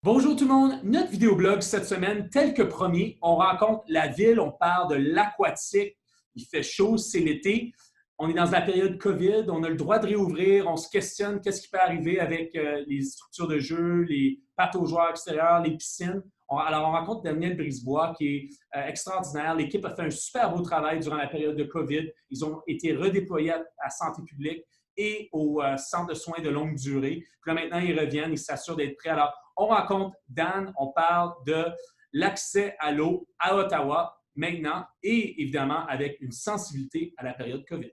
Bonjour tout le monde, notre vidéoblog cette semaine, tel que promis, on rencontre la ville, on parle de l'aquatique, il fait chaud, c'est l'été, on est dans la période COVID, on a le droit de réouvrir, on se questionne qu'est-ce qui peut arriver avec les structures de jeu, les pattes aux joueurs extérieurs, les piscines. Alors on rencontre Daniel Brisebois qui est extraordinaire, l'équipe a fait un super beau travail durant la période de COVID, ils ont été redéployés à Santé publique et au centre de soins de longue durée. Puis là maintenant ils reviennent, ils s'assurent d'être prêts. Alors on rencontre Dan, on parle de l'accès à l'eau à Ottawa maintenant et évidemment avec une sensibilité à la période COVID.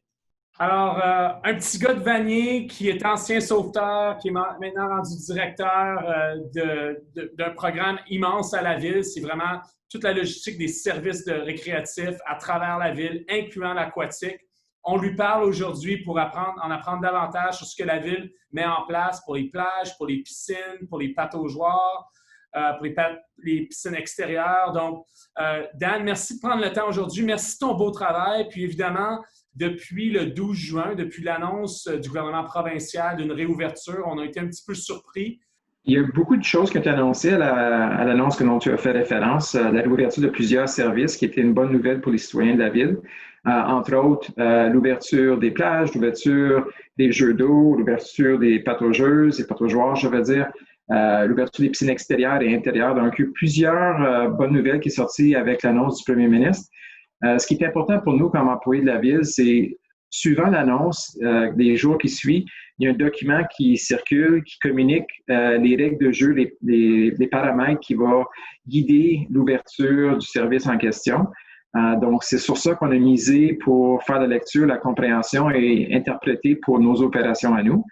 Alors, un petit gars de Vanier qui est ancien sauveteur, qui est maintenant rendu directeur d'un programme immense à la ville. C'est vraiment toute la logistique des services récréatifs à travers la ville, incluant l'aquatique. On lui parle aujourd'hui pour en apprendre davantage sur ce que la ville met en place pour les plages, pour les piscines, pour les pattes aux joueurs, pour les piscines extérieures. Donc, Dan, merci de prendre le temps aujourd'hui. Merci de ton beau travail. Puis évidemment, depuis le 12 juin, depuis l'annonce du gouvernement provincial d'une réouverture, on a été un petit peu surpris. Il y a beaucoup de choses qui ont été annoncées à l'annonce dont tu as fait référence, la réouverture de plusieurs services qui était une bonne nouvelle pour les citoyens de la ville. Entre autres, l'ouverture des plages, l'ouverture des jeux d'eau, l'ouverture des pataugeeuses, des pataugeoires, je veux dire, l'ouverture des piscines extérieures et intérieures. Donc, il y a eu plusieurs bonnes nouvelles qui sont sorties avec l'annonce du premier ministre. Ce qui est important pour nous comme employés de la ville, c'est suivant l'annonce des jours qui suivent, il y a un document qui circule, qui communique les règles de jeu, les paramètres qui vont guider l'ouverture du service en question. Donc, c'est sur ça qu'on a misé pour faire la lecture, la compréhension et interpréter pour nos opérations à nous,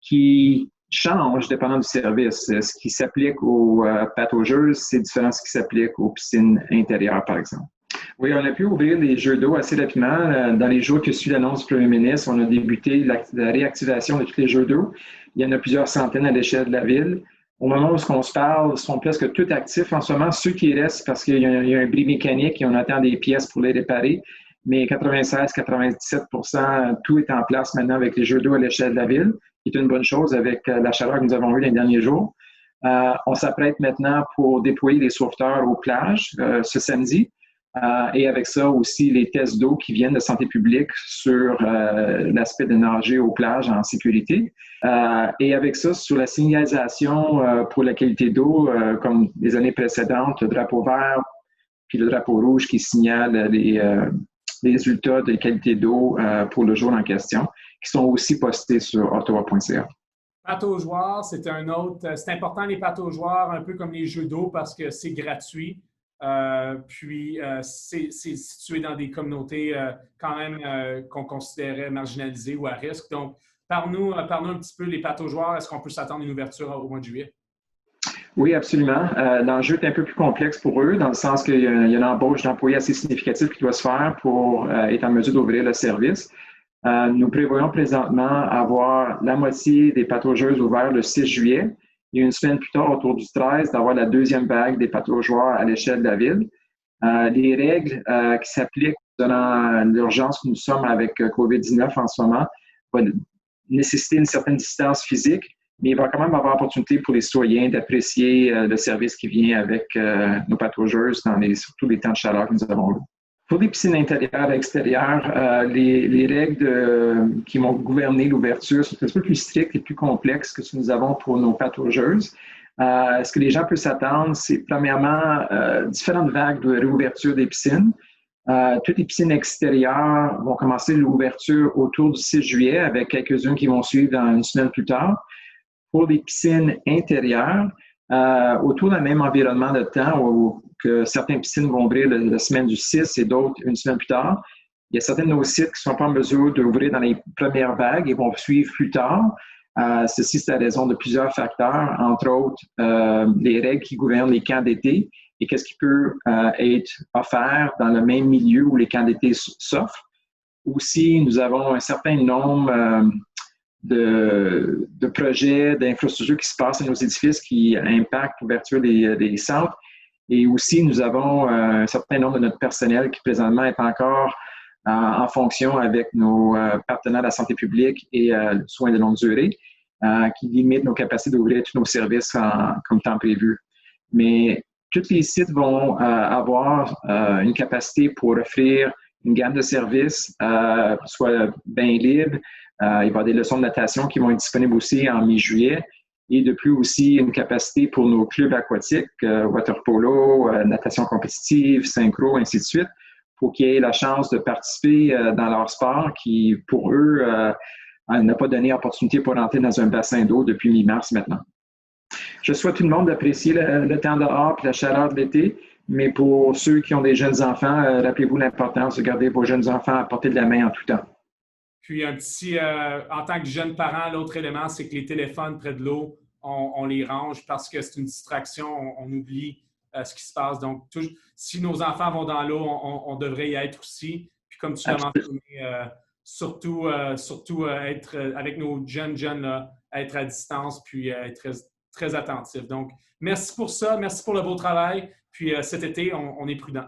qui changent dépendant du service. Ce qui s'applique aux pataugeeuses, c'est différent de ce qui s'applique aux piscines intérieures, par exemple. Oui, on a pu ouvrir les jeux d'eau assez rapidement. Dans les jours qui suivent l'annonce du premier ministre, on a débuté la réactivation de tous les jeux d'eau. Il y en a plusieurs centaines à l'échelle de la ville. Au moment où on se parle, ils sont presque tous actifs en ce moment. Ceux qui restent, parce qu'il y a un bris mécanique et on attend des pièces pour les réparer, mais 96-97%, tout est en place maintenant avec les jeux d'eau à l'échelle de la ville, qui est une bonne chose avec la chaleur que nous avons eue les derniers jours. On s'apprête maintenant pour déployer les sauveteurs aux plages ce samedi. Et avec ça aussi, les tests d'eau qui viennent de santé publique sur l'aspect de nager aux plages en sécurité. Et avec ça, sur la signalisation pour la qualité d'eau, comme les années précédentes, le drapeau vert puis le drapeau rouge qui signale les résultats de qualité d'eau pour le jour en question, qui sont aussi postés sur ottawa.ca. Pattes aux joueurs, c'est un autre. C'est important les pattes aux joueurs, un peu comme les jeux d'eau parce que c'est gratuit. C'est situé dans des communautés quand même qu'on considérait marginalisées ou à risque. Donc, parle-nous un petit peu les pattes aux joueurs. Est-ce qu'on peut s'attendre à une ouverture au mois de juillet? Oui, absolument. L'enjeu est un peu plus complexe pour eux, dans le sens qu'il y a une embauche d'employés assez significative qui doit se faire pour être en mesure d'ouvrir le service. Nous prévoyons présentement avoir la moitié des pataugeeuses ouvertes le 6 juillet. Et une semaine plus tard, autour du 13, d'avoir la deuxième vague des pataugeoires à l'échelle de la ville. Les règles qui s'appliquent dans l'urgence que nous sommes avec COVID-19 en ce moment vont nécessiter une certaine distance physique, mais il va quand même avoir opportunité pour les citoyens d'apprécier le service qui vient avec nos pataugeuses surtout les temps de chaleur que nous avons eu. Pour les piscines intérieures et extérieures, les règles qui vont gouverner l'ouverture sont un peu plus strictes et plus complexes que ce que nous avons pour nos pataugeuses. Ce que les gens peuvent s'attendre, c'est premièrement différentes vagues de réouverture des piscines. Toutes les piscines extérieures vont commencer l'ouverture autour du 6 juillet avec quelques-unes qui vont suivre dans une semaine plus tard. Pour les piscines intérieures, autour d'un même environnement de temps où que certaines piscines vont ouvrir la semaine du 6 et d'autres une semaine plus tard. Il y a certains de nos sites qui ne sont pas en mesure d'ouvrir dans les premières vagues et vont suivre plus tard. Ceci, c'est à raison de plusieurs facteurs, entre autres les règles qui gouvernent les camps d'été et qu'est-ce qui peut être offert dans le même milieu où les camps d'été s'offrent. Aussi, nous avons un certain nombre de projets, d'infrastructures qui se passent dans nos édifices qui impactent l'ouverture des centres. Et aussi, nous avons un certain nombre de notre personnel qui présentement est encore en fonction avec nos partenaires de la santé publique et soins de longue durée. qui limite nos capacités d'ouvrir tous nos services comme temps prévu. Mais tous les sites vont avoir une capacité pour offrir une gamme de services, soit bien libre. Il va y avoir des leçons de natation qui vont être disponibles aussi en mi-juillet. Et de plus aussi, une capacité pour nos clubs aquatiques, water polo, natation compétitive, synchro, ainsi de suite, pour qu'ils aient la chance de participer dans leur sport qui, pour eux, n'a pas donné opportunité pour rentrer dans un bassin d'eau depuis mi-mars maintenant. Je souhaite tout le monde d'apprécier le temps dehors et la chaleur de l'été, mais pour ceux qui ont des jeunes enfants, rappelez-vous l'importance de garder vos jeunes enfants à portée de la main en tout temps. Puis un petit, en tant que jeune parent, l'autre élément, c'est que les téléphones près de l'eau, on les range parce que c'est une distraction, on oublie ce qui se passe. Donc, si nos enfants vont dans l'eau, on devrait y être aussi. Puis comme tu l'as mentionné, surtout être avec nos jeunes là, être à distance, puis être très attentif. Donc, merci pour ça, merci pour le beau travail. Puis cet été, on est prudent.